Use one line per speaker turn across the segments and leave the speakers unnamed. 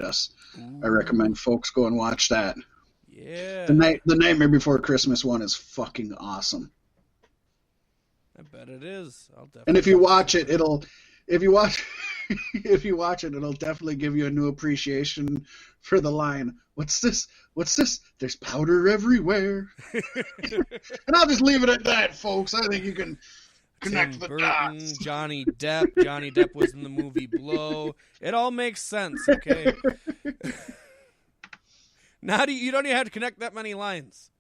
Us.
Ooh.
I recommend folks go and watch that.
Yeah.
The Nightmare Before Christmas one is fucking awesome.
I bet it is. I'll definitely.
And if you watch it, it'll definitely give you a new appreciation for the line, "What's this? What's this? There's powder everywhere." And I'll just leave it at that, folks. I think you can connect
Tim
the
Burton,
dots.
Johnny Depp. Johnny Depp was in the movie Blow. It all makes sense, okay? You don't even have to connect that many lines.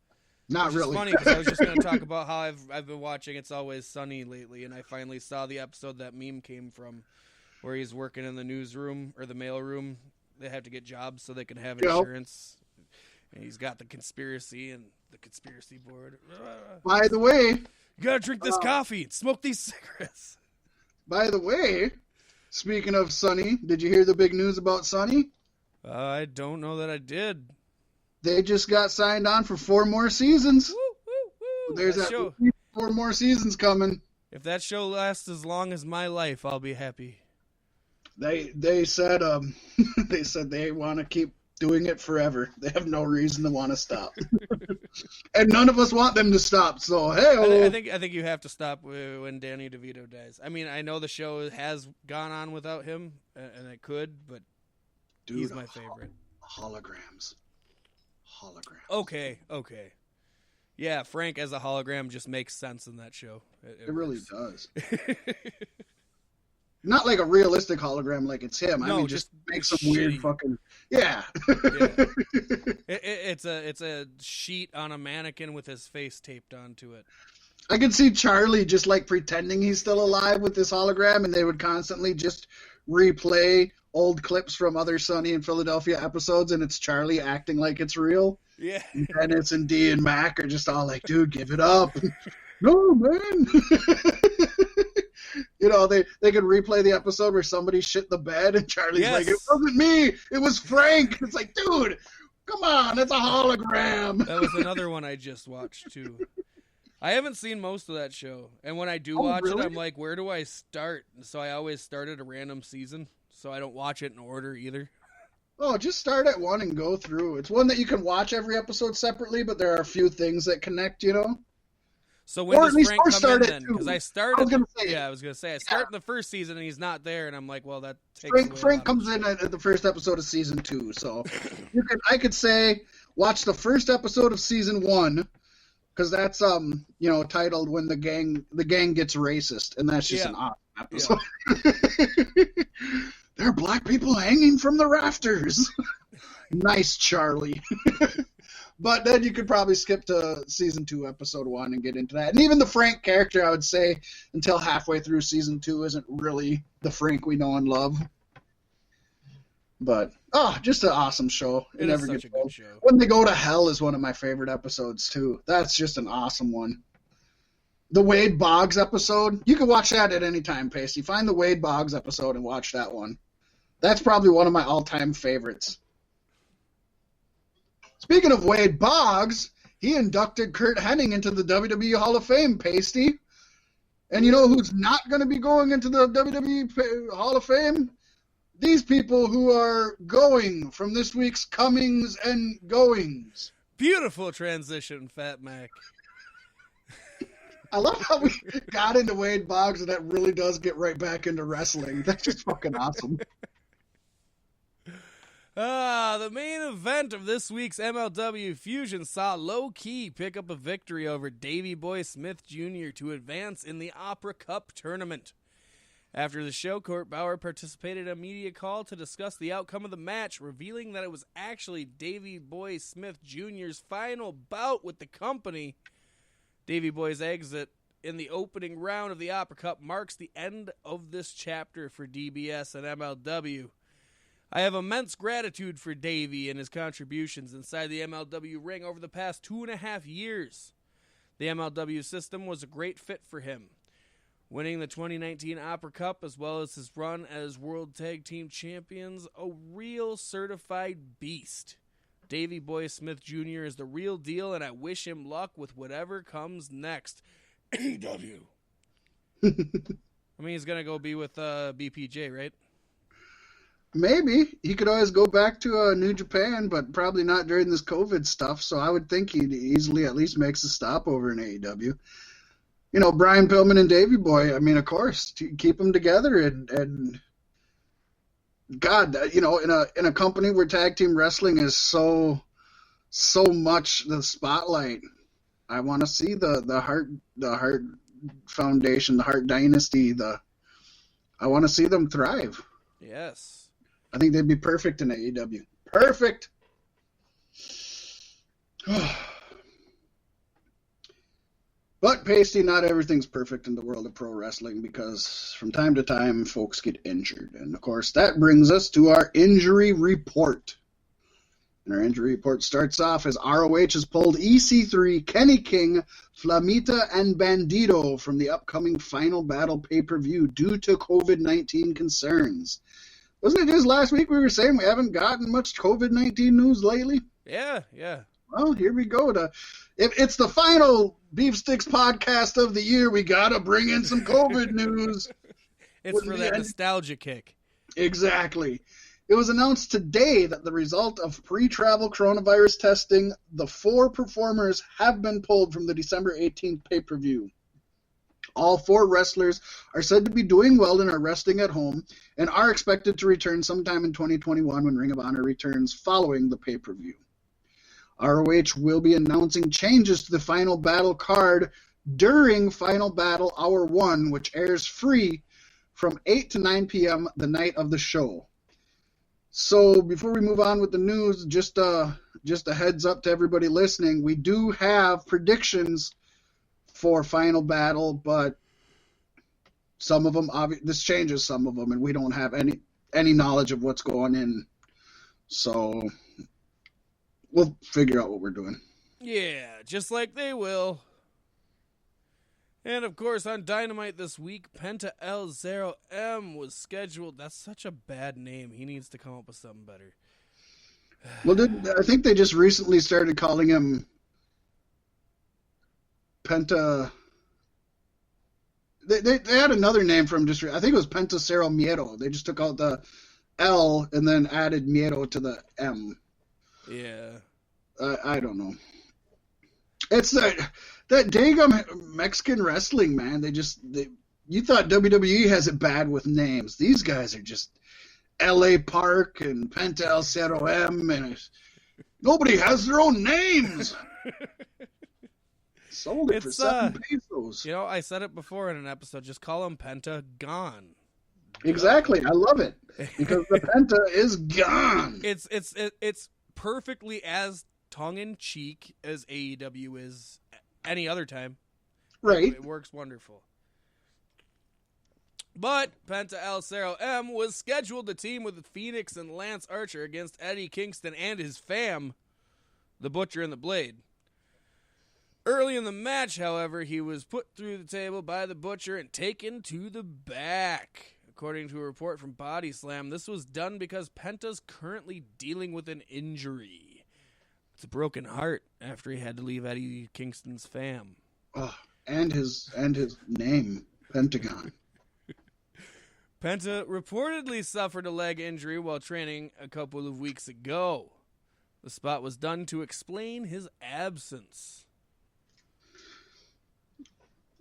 Not
Which
really.
is funny because I was just going to talk about how I've been watching It's Always Sunny lately, and I finally saw the episode that meme came from, where he's working in the newsroom or the mailroom. They have to get jobs so they can have insurance, and he's got the conspiracy and the conspiracy board.
By the way,
You gotta drink this coffee and smoke these cigarettes.
By the way, speaking of Sunny, did you hear the big news about Sunny?
I don't know that I did.
They just got signed on for 4 more seasons.
Woo, woo, woo.
There's
That
at
show.
least 4 more seasons coming.
If that show lasts as long as my life, I'll be happy.
They said they want to keep doing it forever. They have no reason to want to stop. And none of us want them to stop. So hey,
I think you have to stop when Danny DeVito dies. I mean, I know the show has gone on without him, and it could, but
dude,
he's my favorite.
Holograms.
Okay. Yeah, Frank as a hologram just makes sense in that show.
It really does. Not like a realistic hologram like it's him.
No,
I mean, just make some
shitty.
weird fucking... Yeah.
It's a sheet on a mannequin with his face taped onto it.
I could see Charlie just like pretending he's still alive with this hologram, and they would constantly just replay old clips from other Sunny in Philadelphia episodes, and it's Charlie acting like it's real.
Yeah.
And Dennis and Dee and Mac are just all like, dude, give it up. No, man. You know, they could replay the episode where somebody shit the bed, and Charlie's like, it wasn't me, it was Frank. It's like, dude, come on, it's a hologram.
That was another one I just watched, too. I haven't seen most of that show, and when I do watch it, I'm like, where do I start? So I always start at a random season, so I don't watch it in order either.
Oh, just start at one and go through. It's one that you can watch every episode separately, but there are a few things that connect, you know?
So when does Frank come in then? Because I
was
started.
gonna say,
I was gonna say I start in the first season and he's not there, and I'm like, well, that takes.
Frank comes in at the first episode of season 2, so I could say watch the first episode of season 1, because that's titled "When the Gang Gets Racist," and that's just an awesome episode. Yeah. There are black people hanging from the rafters. Nice, Charlie. But then you could probably skip to season 2, episode 1, and get into that. And even the Frank character, I would say, until halfway through season 2, isn't really the Frank we know and love. But just an awesome show.
It is such a good show.
When They Go to Hell is one of my favorite episodes too. That's just an awesome one. The Wade Boggs episode, you can watch that at any time, Paystee. Find the Wade Boggs episode and watch that one. That's probably one of my all-time favorites. Speaking of Wade Boggs, he inducted Curt Hennig into the WWE Hall of Fame, Paystee. And you know who's not going to be going into the WWE Hall of Fame? These people who are going from this week's comings and goings.
Beautiful transition, Fat Mack.
I love how we got into Wade Boggs, and that really does get right back into wrestling. That's just fucking awesome.
The main event of this week's MLW Fusion saw Low Key pick up a victory over Davey Boy Smith Jr. to advance in the Opera Cup tournament. After the show, Court Bauer participated in a media call to discuss the outcome of the match, revealing that it was actually Davey Boy Smith Jr.'s final bout with the company. Davey Boy's exit in the opening round of the Opera Cup marks the end of this chapter for DBS and MLW. I have immense gratitude for Davey and his contributions inside the MLW ring over the past 2.5 years. The MLW system was a great fit for him. Winning the 2019 Opera Cup as well as his run as World Tag Team Champions, a real certified beast. Davey Boy Smith Jr. is the real deal, and I wish him luck with whatever comes next. AEW. I mean, he's going to go be with BPJ, right?
Maybe. He could always go back to New Japan, but probably not during this COVID stuff, so I would think he'd easily at least makes a stop over in AEW. You know, Brian Pillman and Davey Boy, I mean, of course, to keep them together and God, you know, in a company where tag team wrestling is so much the spotlight, I want to see the Hart Foundation, the Hart Dynasty, I want to see them thrive.
Yes.
I think they'd be perfect in AEW. Perfect. But, Paystee, not everything's perfect in the world of pro wrestling because from time to time folks get injured. And, of course, that brings us to our injury report. And our injury report starts off as ROH has pulled EC3, Kenny King, Flamita, and Bandito from the upcoming Final Battle pay-per-view due to COVID-19 concerns. Wasn't it just last week we were saying we haven't gotten much COVID-19 news lately?
Yeah.
Well, here we go. If it's the final Beef Sticks podcast of the year, we got to bring in some COVID news.
It's for that nostalgia kick.
Exactly. It was announced today that the result of pre-travel coronavirus testing, the 4 performers have been pulled from the December 18th pay-per-view. All 4 wrestlers are said to be doing well and are resting at home and are expected to return sometime in 2021 when Ring of Honor returns following the pay-per-view. ROH will be announcing changes to the Final Battle card during Final Battle Hour 1, which airs free from 8 to 9 p.m. the night of the show. So before we move on with the news, just a heads up to everybody listening, we do have predictions for Final Battle, but some of them, this changes some of them, and we don't have any knowledge of what's going in. So we'll figure out what we're doing.
Yeah, just like they will. And, of course, on Dynamite this week, Penta El Zero M was scheduled. That's such a bad name. He needs to come up with something better.
Well, I think they just recently started calling him Penta. They had another name for him. I think it was Penta Cero Miedo. They just took out the L and then added Miedo to the M.
Yeah.
I don't know. It's that daggum Mexican wrestling, man. You thought WWE has it bad with names. These guys are just L.A. Park and Penta El Cero M, and nobody has their own names. Sold it for 7 pesos.
You know, I said it before in an episode. Just call him Penta Gone.
Exactly. I love it because the Penta is gone.
It's perfectly as tongue-in-cheek as AEW is any other time.
Right.
It works wonderful. But Penta El Zero M was scheduled to team with Phoenix and Lance Archer against Eddie Kingston and his fam, the Butcher and the Blade. Early in the match, however, he was put through the table by the Butcher and taken to the back. According to a report from Body Slam, this was done because Penta's currently dealing with an injury. It's a broken heart after he had to leave Eddie Kingston's fam.
Oh, and his name, Pentagon.
Penta reportedly suffered a leg injury while training a couple of weeks ago. The spot was done to explain his absence.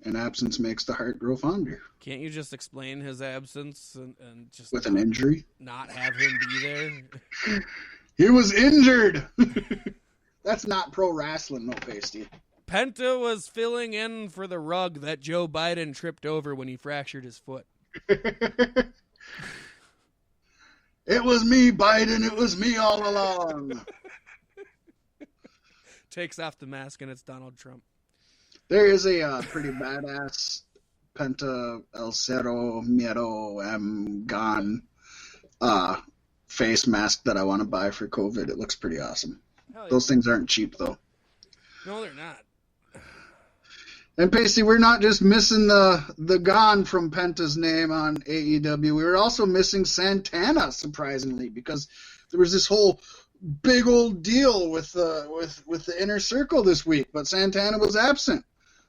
And absence makes the heart grow fonder.
Can't you just explain his absence and just
with an injury?
Not have him be there?
He was injured. That's not pro wrestling, no, Paystee.
Penta was filling in for the rug that Joe Biden tripped over when he fractured his foot.
It was me, Biden. It was me all along.
Takes off the mask and it's Donald Trump.
There is a pretty badass Penta El Cero Miedo M Gone face mask that I want to buy for COVID. It looks pretty awesome. Yeah. Those things aren't cheap, though.
No, they're not.
And Paystee, we're not just missing the Gone from Penta's name on AEW. We were also missing Santana, surprisingly, because there was this whole big old deal with the Inner Circle this week, but Santana was absent.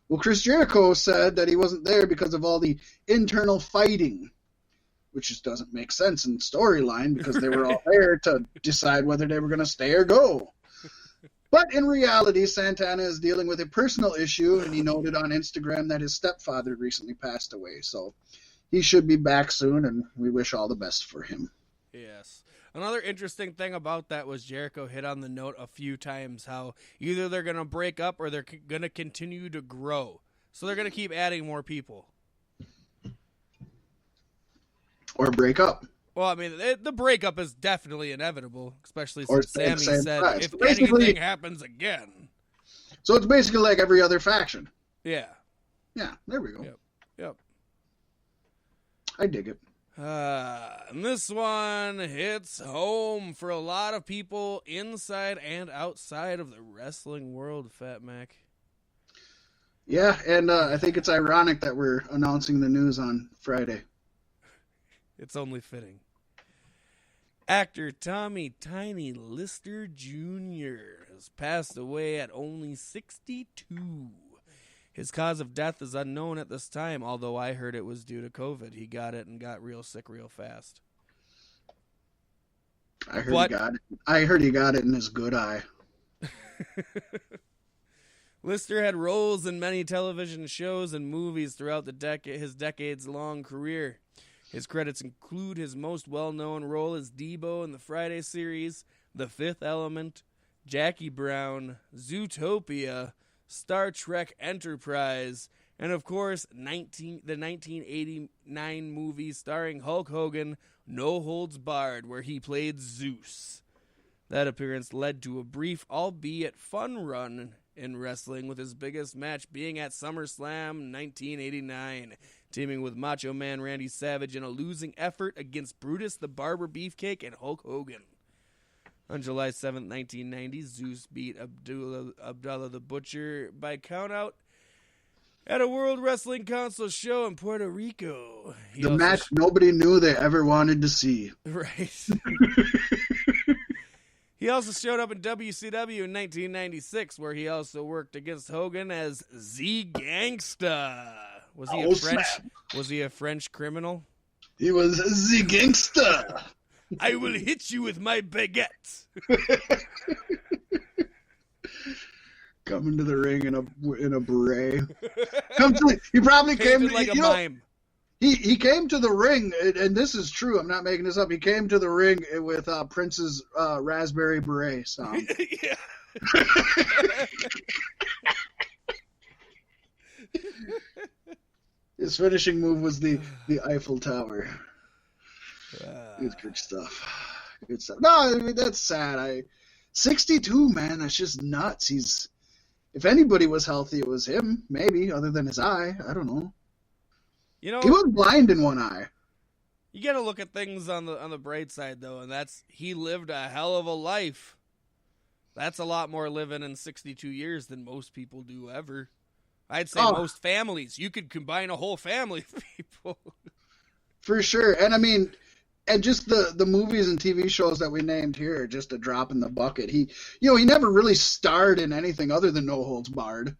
Well, Chris Jericho said that he wasn't there because of all the internal fighting. which just doesn't make sense in storyline because they were all there to decide whether they were going to stay or go. But in reality, Santana is dealing with a personal issue, and he noted on Instagram that his stepfather recently passed away. So he should be back soon, and we wish all the best for him.
Yes. Another interesting thing about that was Jericho hit on the note a few times how either they're going to break up or they're going to continue to grow. So they're going to keep adding more people.
Or break up.
Well, I mean, the breakup is definitely inevitable, especially since Sammy said if
so
anything happens again.
So it's basically like every other faction.
Yeah.
Yeah, there we go.
Yep.
I dig it.
And this one hits home for a lot of people inside and outside of the wrestling world, Fat Mack.
Yeah, and I think it's ironic that we're announcing the news on Friday.
It's only fitting. Actor Tommy Tiny Lister Jr. has passed away at only 62. His cause of death is unknown at this time, although I heard it was due to COVID. He got it and got real sick real fast.
I heard he got it in his good eye.
Lister had roles in many television shows and movies throughout his decades-long career. His credits include his most well-known role as Debo in the Friday series, The Fifth Element, Jackie Brown, Zootopia, Star Trek Enterprise, and of course, the 1989 movie starring Hulk Hogan, No Holds Barred, where he played Zeus. That appearance led to a brief, albeit fun run in wrestling, with his biggest match being at SummerSlam 1989, teaming with Macho Man Randy Savage in a losing effort against Brutus the Barber Beefcake and Hulk Hogan. On July 7th, 1990, Zeus beat Abdullah the Butcher by countout at a World Wrestling Council show in Puerto Rico.
The match nobody knew they ever wanted to see.
Right. He also showed up in WCW in 1996, where he also worked against Hogan as Z Gangsta. Was he a French criminal?
He was Z Gangsta.
I will hit you with my baguette.
Coming to the ring in a beret. He probably came
like a mime.
He came to the ring, and this is true. I'm not making this up. He came to the ring with Prince's Raspberry Beret song.
Yeah.
His finishing move was the Eiffel Tower. Good stuff. Good stuff. No, I mean, that's sad. 62, man. That's just nuts. If anybody was healthy, it was him. Maybe, other than his eye. I don't know.
You know,
he was blind in one eye.
You got to look at things on the bright side, though, and that's he lived a hell of a life. That's a lot more living in 62 years than most people do ever. I'd say most families. You could combine a whole family of people. For
sure. And I mean, and just the movies and TV shows that we named here are just a drop in the bucket. He never really starred in anything other than No Holds Barred.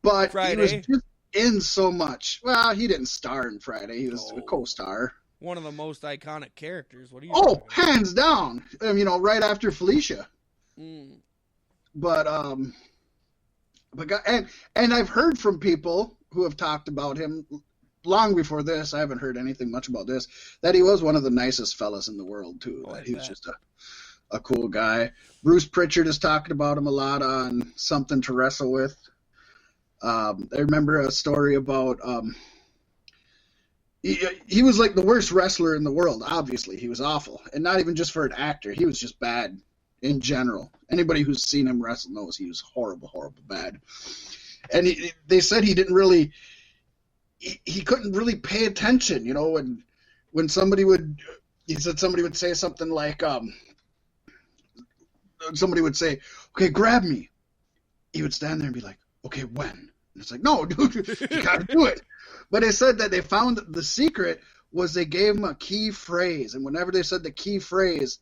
But
Friday.
He was just in so much. Well, he didn't star in Friday. He was a co-star.
One of the most iconic characters. What do you?
Oh, hands down. Right after Felicia.
Mm.
But I've heard from people who have talked about him long before this. I haven't heard anything much about this. That he was one of the nicest fellas in the world too. That he was just a cool guy. Bruce Pritchard has talked about him a lot on Something to Wrestle With. I remember a story about he was like the worst wrestler in the world. Obviously, he was awful, and not even just for an actor. He was just bad in general. Anybody who's seen him wrestle knows he was horrible, horrible bad. And they said he didn't really, he couldn't really pay attention. When somebody would say something like, somebody would say, "Okay, grab me." He would stand there and be like, "Okay, when?" And it's like, "No, dude, you gotta do it." But they said that they found the secret was they gave him a key phrase, and whenever they said the key phrase,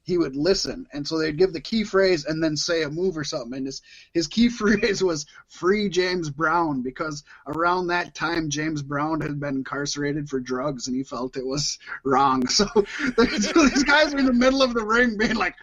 he would listen. And so they'd give the key phrase and then say a move or something. And his key phrase was "Free James Brown," because around that time, James Brown had been incarcerated for drugs and he felt it was wrong. So these guys were in the middle of the ring being like,